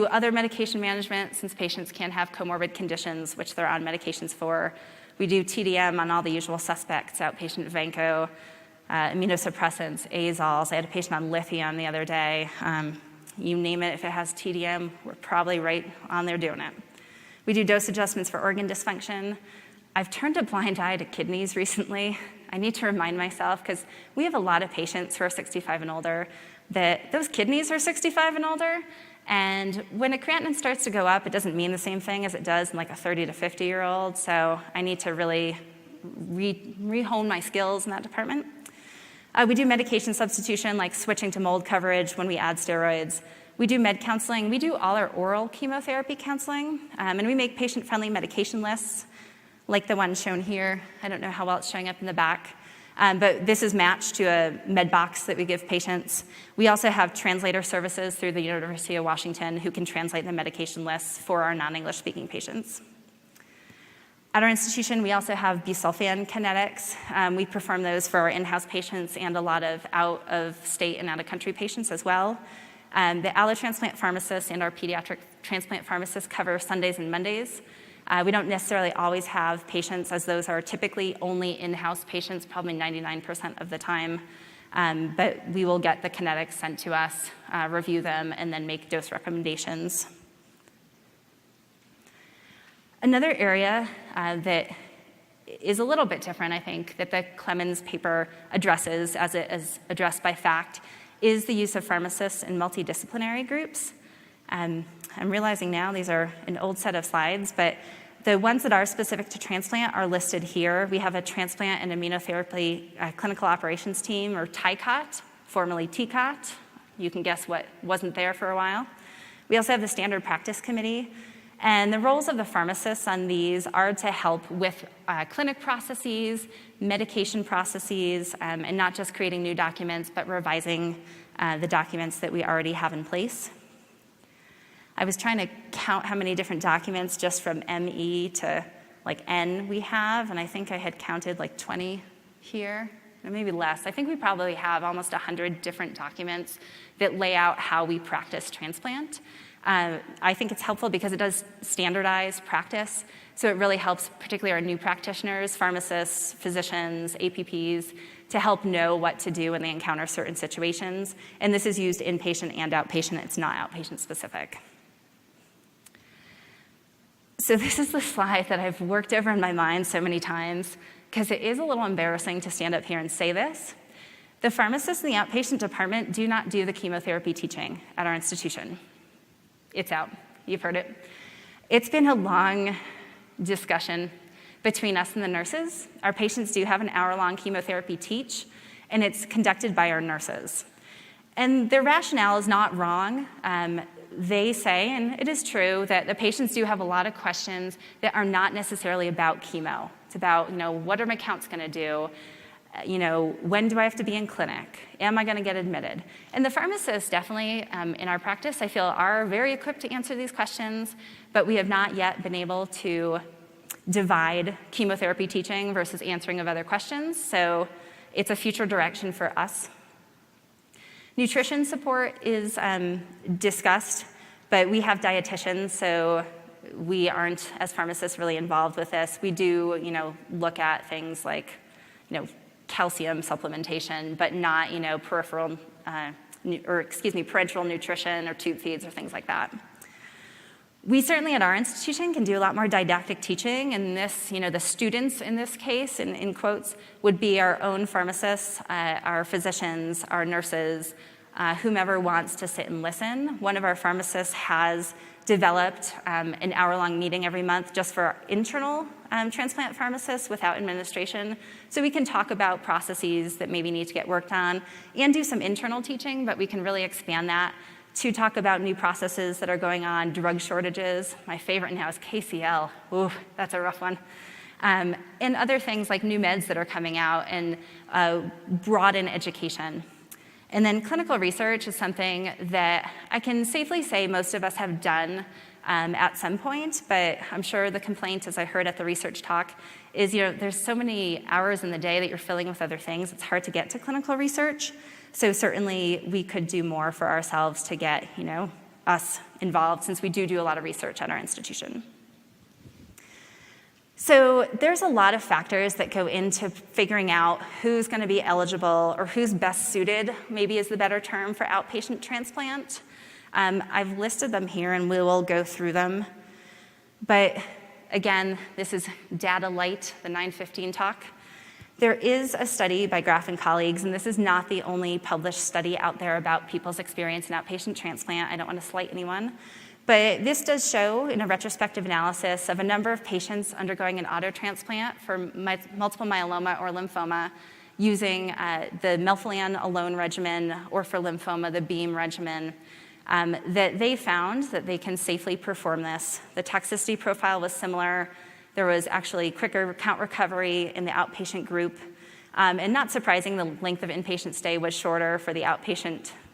other medication management, since patients can have comorbid conditions, which they're on medications for. We do TDM on all the usual suspects, outpatient vanco, immunosuppressants, azoles. I had a patient on lithium the other day. You name it, if it has TDM, we're probably right on there doing it. We do dose adjustments for organ dysfunction. I've turned a blind eye to kidneys recently. I need to remind myself, because we have a lot of patients who are 65 and older, that those kidneys are 65 and older. And when a creatinine starts to go up, it doesn't mean the same thing as it does in like a 30 to 50-year-old. So I need to really re-hone my skills in that department. We do medication substitution, like switching to mold coverage when we add steroids. We do med counseling. We do all our oral chemotherapy counseling. And we make patient-friendly medication lists, like the one shown here. I don't know how well it's showing up in the back. But this is matched to a med box that we give patients. We also have translator services through the University of Washington who can translate the medication lists for our non-English speaking patients. At our institution, we also have busulfan kinetics. We perform those for our in-house patients and a lot of out-of-state and out-of-country patients as well. The allotransplant pharmacists and our pediatric transplant pharmacists cover Sundays and Mondays. We don't necessarily always have patients, as those are typically only in-house patients, probably 99% of the time. But we will get the kinetics sent to us, review them, and then make dose recommendations. Another area that is a little bit different, I think, that the Clemens paper addresses, as it is addressed by FACT, is the use of pharmacists in multidisciplinary groups. I'm realizing now these are an old set of slides, but the ones that are specific to transplant are listed here. We have a transplant and immunotherapy clinical operations team, or TICOT, formerly TCOT. You can guess what wasn't there for a while. We also have the standard practice committee, and the roles of the pharmacists on these are to help with clinic processes, medication processes, and not just creating new documents, but revising the documents that we already have in place. I was trying to count how many different documents just from ME to like N we have, and I think I had counted like 20 here, or maybe less. I think we probably have almost 100 different documents that lay out how we practice transplant. I think it's helpful because it does standardize practice, so it really helps particularly our new practitioners, pharmacists, physicians, APPs, to help know what to do when they encounter certain situations. And this is used inpatient and outpatient. It's not outpatient specific. So this is the slide that I've worked over in my mind so many times because it is a little embarrassing to stand up here and say this. The pharmacists in the outpatient department do not do the chemotherapy teaching at our institution. It's out. You've heard it. It's been a long discussion between us and the nurses. Our patients do have an hour-long chemotherapy teach, and it's conducted by our nurses. And their rationale is not wrong. They say, and it is true, that the patients do have a lot of questions that are not necessarily about chemo. It's about, what are my counts going to do? When do I have to be in clinic? Am I going to get admitted? And the pharmacists definitely, in our practice, I feel, are very equipped to answer these questions, but we have not yet been able to divide chemotherapy teaching versus answering of other questions. So it's a future direction for us. Nutrition support is discussed, but we have dietitians, so we aren't, as pharmacists, really involved with this. We do, look at things like, calcium supplementation, but not, parenteral nutrition or tube feeds or things like that. We certainly at our institution can do a lot more didactic teaching, and this, the students in this case, in quotes, would be our own pharmacists, our physicians, our nurses, whomever wants to sit and listen. One of our pharmacists has developed an hour-long meeting every month just for our internal transplant pharmacists without administration, so we can talk about processes that maybe need to get worked on and do some internal teaching, but we can really expand that to talk about new processes that are going on, drug shortages. My favorite now is KCL. Ooh, that's a rough one. And other things like new meds that are coming out and broaden education. And then clinical research is something that I can safely say most of us have done at some point, but I'm sure the complaint, as I heard at the research talk, is there's so many hours in the day that you're filling with other things, it's hard to get to clinical research. So certainly we could do more for ourselves to get us involved, since we do a lot of research at our institution. So there's a lot of factors that go into figuring out who's going to be eligible or who's best suited, maybe is the better term, for outpatient transplant. I've listed them here and we will go through them. But again, this is data light, the 915 talk. There is a study by Graf and colleagues, and this is not the only published study out there about people's experience in outpatient transplant. I don't want to slight anyone. But this does show, in a retrospective analysis of a number of patients undergoing an auto transplant for multiple myeloma or lymphoma using the melphalan alone regimen, or for lymphoma, the BEAM regimen, that they found that they can safely perform this. The toxicity profile was similar. There was actually quicker count recovery in the outpatient group. And not surprising, the length of inpatient stay was shorter for the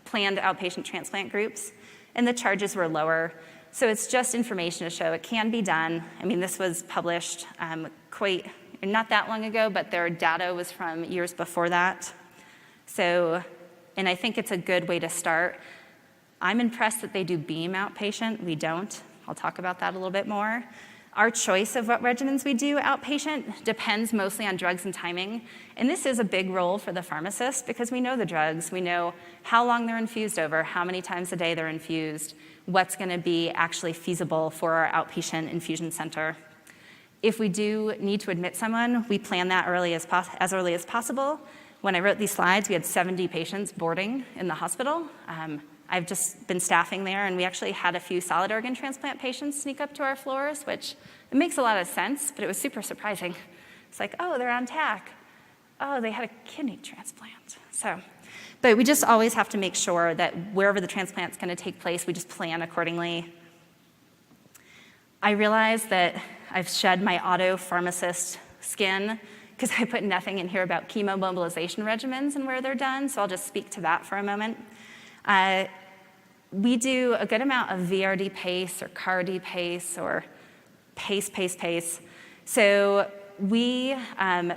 planned outpatient transplant groups, and the charges were lower. So it's just information to show it can be done. I mean, this was published not that long ago, but their data was from years before that. So, and I think it's a good way to start. I'm impressed that they do BEAM outpatient. We don't. I'll talk about that a little bit more. Our choice of what regimens we do outpatient depends mostly on drugs and timing. And this is a big role for the pharmacist because we know the drugs. We know how long they're infused over, how many times a day they're infused, what's going to be actually feasible for our outpatient infusion center. If we do need to admit someone, we plan that as early as possible. When I wrote these slides, we had 70 patients boarding in the hospital. I've just been staffing there, and we actually had a few solid organ transplant patients sneak up to our floors, which it makes a lot of sense, but it was super surprising. It's like, oh, they're on TAC. Oh, they had a kidney transplant. But we just always have to make sure that wherever the transplant's going to take place, we just plan accordingly. I realize that I've shed my auto pharmacist skin because I put nothing in here about chemomobilization regimens and where they're done, so I'll just speak to that for a moment. We do a good amount of VRD pace or CAR-D pace or pace. So we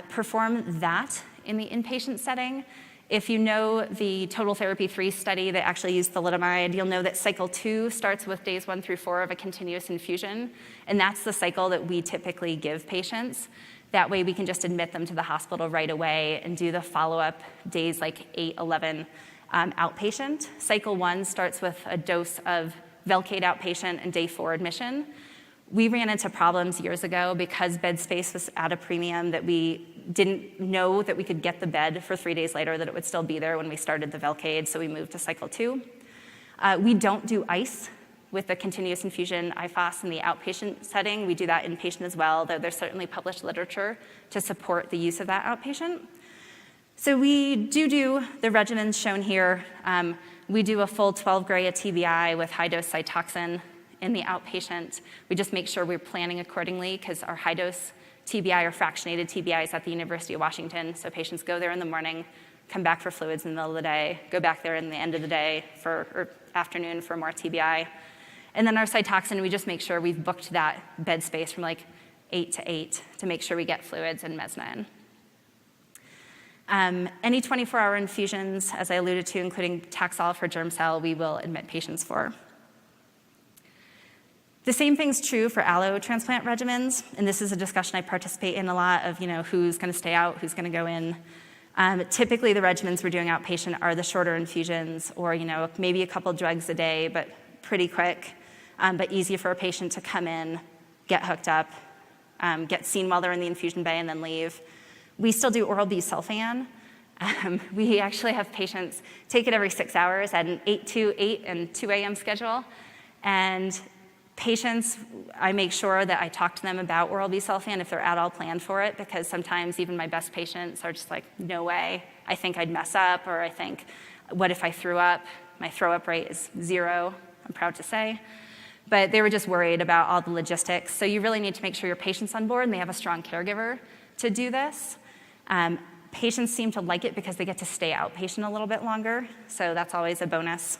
perform that in the inpatient setting. If you know the Total Therapy 3 study that actually used thalidomide, you'll know that cycle 2 starts with days 1 through 4 of a continuous infusion, and that's the cycle that we typically give patients. That way we can just admit them to the hospital right away and do the follow-up days like 8, 11 outpatient. Cycle 1 starts with a dose of Velcade outpatient and day 4 admission. We ran into problems years ago because bed space was at a premium that we didn't know that we could get the bed for 3 days later, that it would still be there when we started the Velcade, so we moved to cycle 2. We don't do ICE with the continuous infusion IFOS in the outpatient setting. We do that inpatient as well, though there's certainly published literature to support the use of that outpatient. So we do the regimens shown here. We do a full 12 gray of TBI with high-dose Cytoxan in the outpatient. We just make sure we're planning accordingly because our high-dose TBI or fractionated TBI is at the University of Washington, so patients go there in the morning, come back for fluids in the middle of the day, go back there in the end of the day or afternoon for more TBI. And then our Cytoxan, we just make sure we've booked that bed space from like 8 to 8 to make sure we get fluids and mesna in. Any 24-hour infusions, as I alluded to, including Taxol for germ cell, we will admit patients for. The same thing's true for allo transplant regimens, and this is a discussion I participate in a lot of, who's going to stay out, who's going to go in. Typically, the regimens we're doing outpatient are the shorter infusions, or maybe a couple drugs a day, but pretty quick, but easy for a patient to come in, get hooked up, get seen while they're in the infusion bay, and then leave. We still do oral busulfan. We actually have patients take it every 6 hours at an 8 to 8 and 2 a.m. schedule, and patients, I make sure that I talk to them about oral busulfan if they're at all planned for it, because sometimes even my best patients are just like, no way, I think I'd mess up, or I think, what if I threw up? My throw-up rate is 0, I'm proud to say. But they were just worried about all the logistics. So you really need to make sure your patient's on board and they have a strong caregiver to do this. Patients seem to like it because they get to stay outpatient a little bit longer, so that's always a bonus.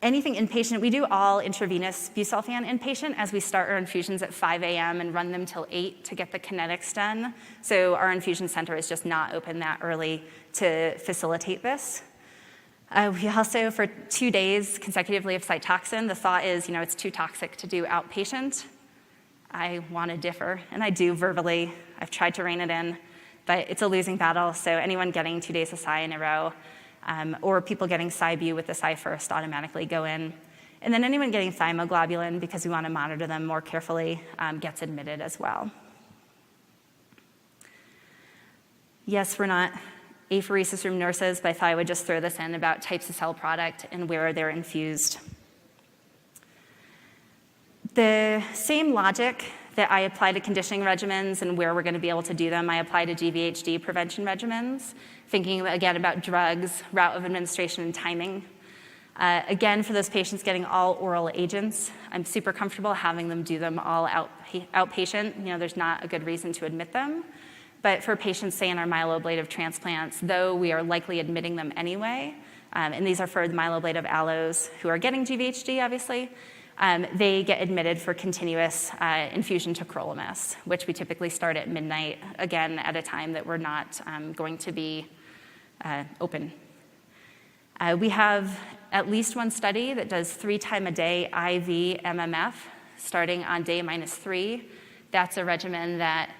Anything inpatient, we do all intravenous busulfan inpatient as we start our infusions at 5 a.m. and run them till 8 to get the kinetics done. So our infusion center is just not open that early to facilitate this. We also, for 2 days consecutively of Cytoxan, the thought is, it's too toxic to do outpatient. I want to differ, and I do verbally. I've tried to rein it in, but it's a losing battle, so anyone getting 2 days of Cy in a row, or people getting Cy-Bu with the Cy first automatically go in. And then anyone getting thymoglobulin, because we want to monitor them more carefully, gets admitted as well. Yes, we're not apheresis room nurses, but I thought I would just throw this in about types of cell product and where they're infused. The same logic that I apply to conditioning regimens and where we're going to be able to do them, I apply to GVHD prevention regimens, thinking again about drugs, route of administration, and timing. Again, for those patients getting all oral agents, I'm super comfortable having them do them all outpatient. There's not a good reason to admit them. But for patients, say, in our myeloablative transplants, though we are likely admitting them anyway, and these are for the myeloablative allos who are getting GVHD, obviously, they get admitted for continuous infusion tacrolimus, which we typically start at midnight, again, at a time that we're not going to be open. We have at least one study that does 3 times a day IV MMF, starting on day -3. That's a regimen that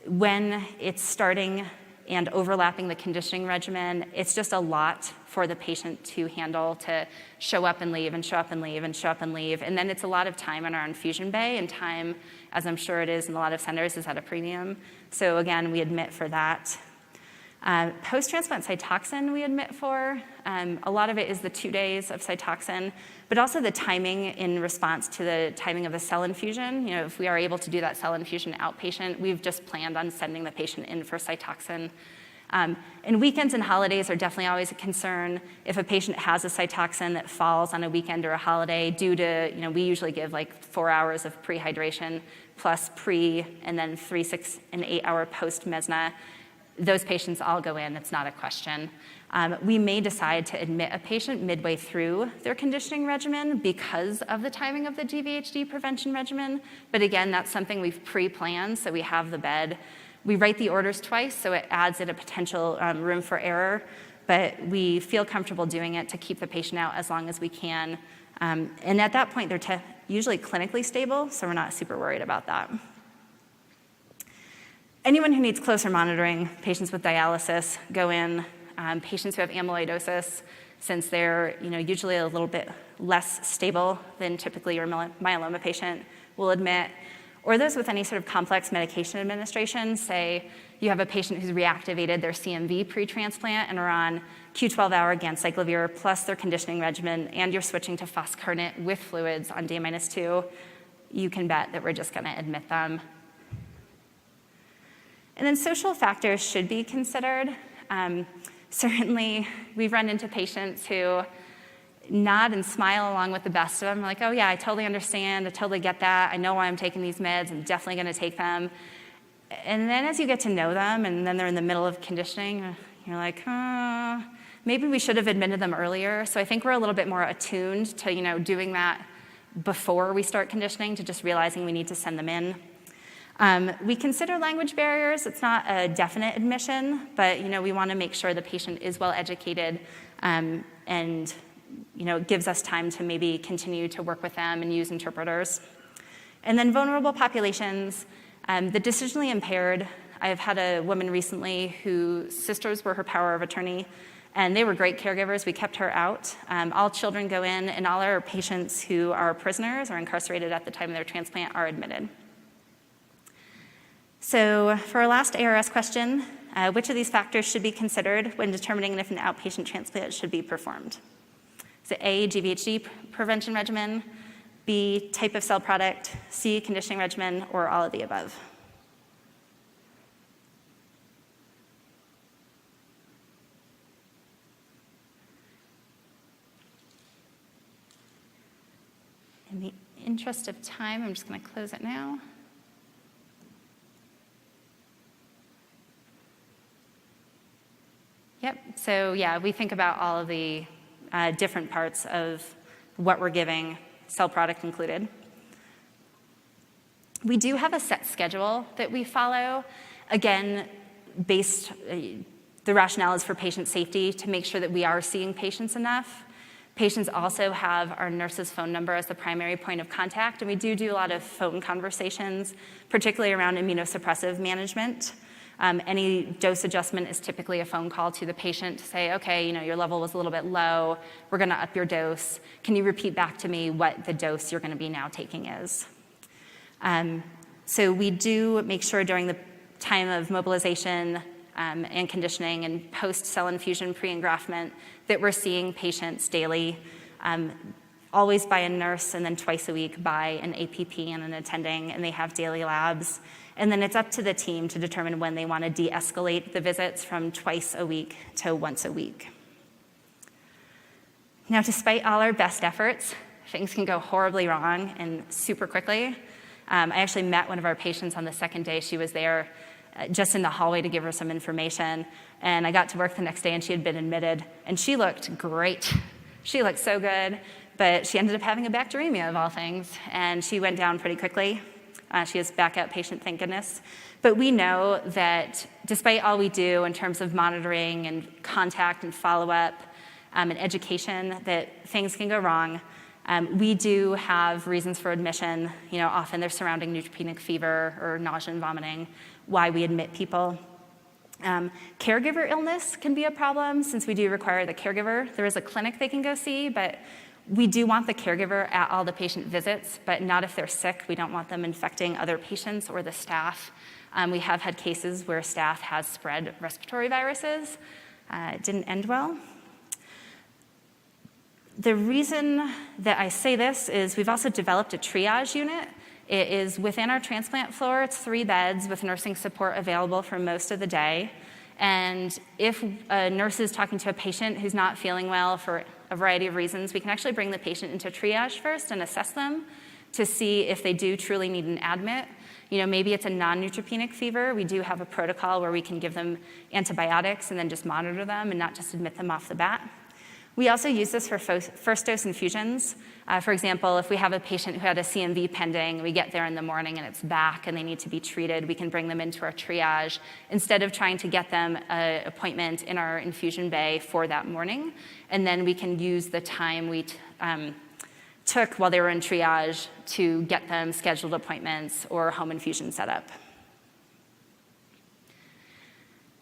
when it's starting and overlapping the conditioning regimen, it's just a lot for the patient to handle, to show up and leave and show up and leave and show up and leave. And then it's a lot of time in our infusion bay, and time, as I'm sure it is in a lot of centers, is at a premium. So again, we admit for that. Post-transplant Cytoxan we admit for. A lot of it is the 2 days of Cytoxan, but also the timing in response to the timing of the cell infusion. If we are able to do that cell infusion outpatient, we've just planned on sending the patient in for Cytoxan. And weekends and holidays are definitely always a concern. If a patient has a Cytoxan that falls on a weekend or a holiday due to, we usually give like 4 hours of pre-hydration plus pre and then 3, 6, and 8 hour post-mesna, those patients all go in, it's not a question. We may decide to admit a patient midway through their conditioning regimen because of the timing of the GVHD prevention regimen, but again, that's something we've pre-planned, so we have the bed. We write the orders twice, so it adds in a potential room for error, but we feel comfortable doing it to keep the patient out as long as we can. And at that point, they're usually clinically stable, so we're not super worried about that. Anyone who needs closer monitoring, patients with dialysis, go in. Patients who have amyloidosis, since they're usually a little bit less stable than typically your myeloma patient, will admit. Or those with any sort of complex medication administration, say you have a patient who's reactivated their CMV pre-transplant and are on Q12-hour ganciclovir plus their conditioning regimen, and you're switching to foscarnet with fluids on day -2, you can bet that we're just going to admit them. And then social factors should be considered. Certainly, we've run into patients who nod and smile along with the best of them. We're like, oh yeah, I totally understand, I totally get that, I know why I'm taking these meds, I'm definitely going to take them. And then as you get to know them, and then they're in the middle of conditioning, you're like, maybe we should have admitted them earlier. So I think we're a little bit more attuned to doing that before we start conditioning, to just realizing we need to send them in. We consider language barriers. It's not a definite admission, but we want to make sure the patient is well educated, and it gives us time to maybe continue to work with them and use interpreters. And then vulnerable populations, the decisionally impaired. I've had a woman recently whose sisters were her power of attorney, and they were great caregivers. We kept her out. All children go in, and all our patients who are prisoners or incarcerated at the time of their transplant are admitted. So for our last ARS question, which of these factors should be considered when determining if an outpatient transplant should be performed? Is it A, GVHD prevention regimen, B, type of cell product, C, conditioning regimen, or all of the above? In the interest of time, I'm just going to close it now. Yep, so yeah, we think about all of the different parts of what we're giving, cell product included. We do have a set schedule that we follow, again, based, the rationale is for patient safety, to make sure that we are seeing patients enough. Patients also have our nurse's phone number as the primary point of contact, and we do a lot of phone conversations, particularly around immunosuppressive management. Any dose adjustment is typically a phone call to the patient to say, okay, your level was a little bit low, we're going to up your dose. Can you repeat back to me what the dose you're going to be now taking is? So we do make sure during the time of mobilization and conditioning and post-cell infusion pre-engraftment that we're seeing patients daily, always by a nurse, and then twice a week by an APP and an attending, and they have daily labs. And then it's up to the team to determine when they want to de-escalate the visits from twice a week to once a week. Now, despite all our best efforts, things can go horribly wrong and super quickly. I actually met one of our patients on the second day she was there, just in the hallway to give her some information. And I got to work the next day and she had been admitted, and she looked great. She looked so good, but she ended up having a bacteremia of all things, and she went down pretty quickly. She is back outpatient, thank goodness. But we know that despite all we do in terms of monitoring and contact and follow-up and education, that things can go wrong. We do have reasons for admission. Often they're surrounding neutropenic fever or nausea and vomiting, why we admit people. Caregiver illness can be a problem since we do require the caregiver. There is a clinic they can go see, but we do want the caregiver at all the patient visits, but not if they're sick. We don't want them infecting other patients or the staff. We have had cases where staff has spread respiratory viruses. It didn't end well. The reason that I say this is we've also developed a triage unit. It is within our transplant floor. It's 3 beds with nursing support available for most of the day. And if a nurse is talking to a patient who's not feeling well for a variety of reasons, we can actually bring the patient into triage first and assess them to see if they do truly need an admit. Maybe it's a non-neutropenic fever. We do have a protocol where we can give them antibiotics and then just monitor them and not just admit them off the bat. We also use this for first dose infusions. For example, if we have a patient who had a CMV pending, we get there in the morning and it's back and they need to be treated, we can bring them into our triage instead of trying to get them an appointment in our infusion bay for that morning. And then we can use the time we took while they were in triage to get them scheduled appointments or home infusion set up.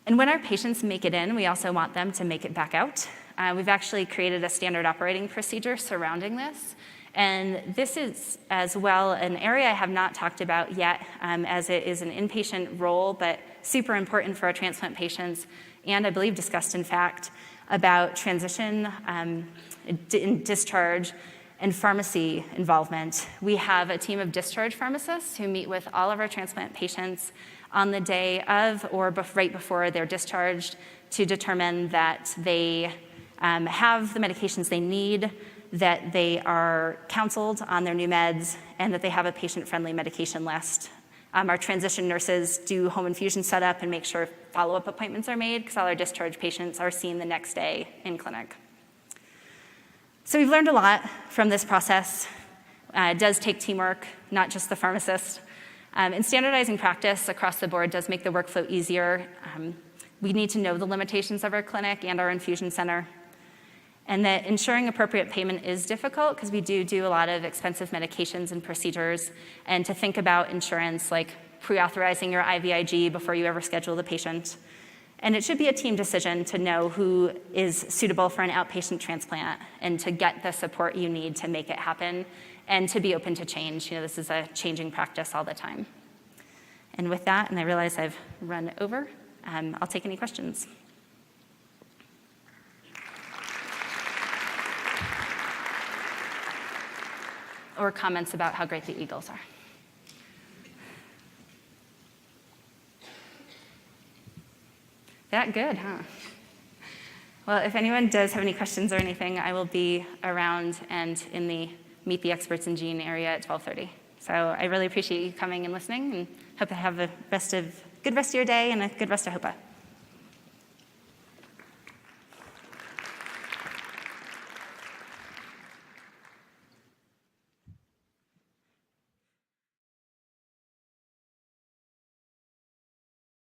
And when our patients make it in, we also want them to make it back out. We've actually created a standard operating procedure surrounding this. And this is as well an area I have not talked about yet, as it is an inpatient role, but super important for our transplant patients, and I believe discussed in fact about transition, discharge, and pharmacy involvement. We have a team of discharge pharmacists who meet with all of our transplant patients on the day of or right before they're discharged to determine that they have the medications they need, that they are counseled on their new meds, and that they have a patient-friendly medication list. Our transition nurses do home infusion setup and make sure follow-up appointments are made because all our discharge patients are seen the next day in clinic. So we've learned a lot from this process. It does take teamwork, not just the pharmacist. And standardizing practice across the board does make the workflow easier. We need to know the limitations of our clinic and our infusion center. And that ensuring appropriate payment is difficult because we do a lot of expensive medications and procedures. And to think about insurance, like pre-authorizing your IVIG before you ever schedule the patient. And it should be a team decision to know who is suitable for an outpatient transplant and to get the support you need to make it happen and to be open to change. This is a changing practice all the time. And with that, and I realize I've run over, I'll take any questions. Or comments about how great the Eagles are. That good, huh? Well, if anyone does have any questions or anything, I will be around and in the Meet the Experts in Gene area at 12:30. So I really appreciate you coming and listening, and hope to have a good rest of your day and a good rest of HOPA.